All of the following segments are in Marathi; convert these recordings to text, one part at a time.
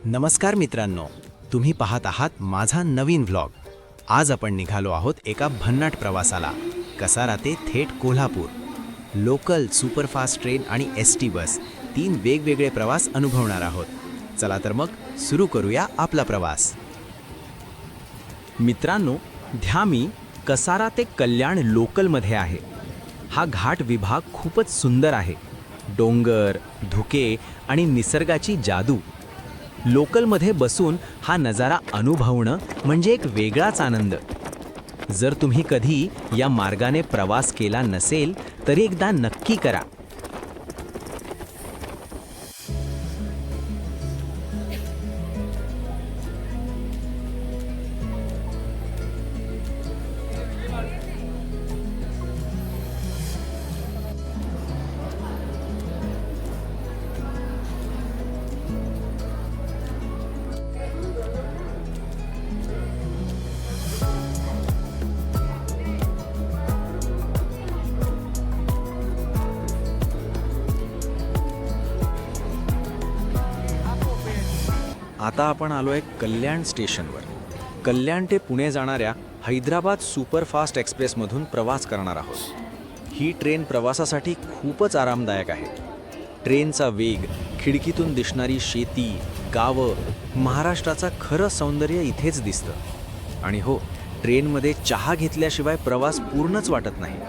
नमस्कार मित्रांनो, तुम्ही पाहत आहात माझा नवीन व्लॉग। आज आपण निघालो आहोत एका भन्नाट प्रवासाला, कसारा ते थेट कोल्हापूर। लोकल, सुपरफास्ट ट्रेन आणि एसटी बस, 3 वेगवेगळे प्रवास अनुभवणार आहोत। चला तर मग सुरू करूया आपला प्रवास। मित्रांनो, ध्यामी कसारा ते कल्याण लोकलमध्ये आहे। हा घाट विभाग खूपच सुंदर आहे। डोंगर, धुके आणि निसर्गाची जादू। लोकलमध्ये बसून हा नजारा अनुभवणं म्हणजे एक वेगळाच आनंद। जर तुम्ही कधी या मार्गाने प्रवास केला नसेल तरी एकदा नक्की करा। आता आपण आलोय कल्याण स्टेशनवर। कल्याण ते पुणे जाणाऱ्या हैदराबाद सुपरफास्ट एक्सप्रेसमधून प्रवास करणार आहोत। ही ट्रेन प्रवासासाठी खूपच आरामदायक आहे। ट्रेनचा वेग, खिडकीतून दिसणारी शेती, गावं, महाराष्ट्राचं खरं सौंदर्य इथेच दिसतं। आणि हो, ट्रेनमध्ये चहा घेतल्याशिवाय प्रवास पूर्णच वाटत नाही।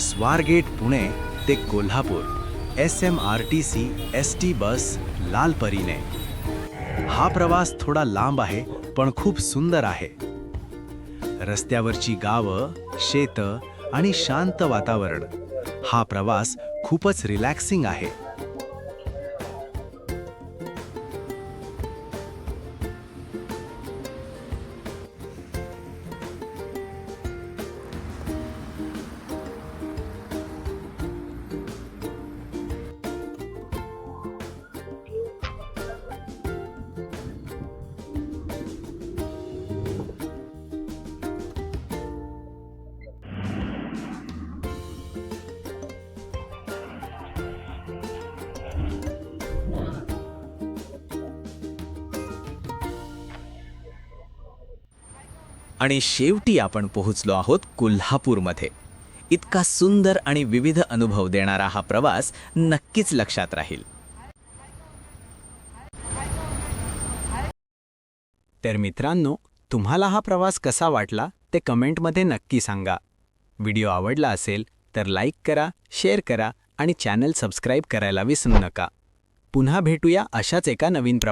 स्वारगेट पुणे ते कोल्हापूर SMRTC ST बस लाल परीने। हा प्रवास थोडा लांब आहे पण खूप सुंदर आहे। रस्त्यावरची गावं, शेतं आणि शांत वातावरण, हा प्रवास खूपच रिलॅक्सिंग आहे। आणि शेवटी आपण पोहोचलो आहोत कोल्हापूरमध्ये। इतका सुंदर आणि विविध अनुभव देणारा हा प्रवास नक्कीच लक्षात राहील। तर मित्रांनो, तुम्हाला हा प्रवास कसा वाटला ते कमेंटमध्ये नक्की सांगा। व्हिडिओ आवडला असेल तर लाईक करा, शेअर करा आणि चॅनल सबस्क्राईब करायला विसरू नका। पुन्हा भेटूया अशाच एका नवीन प्रवास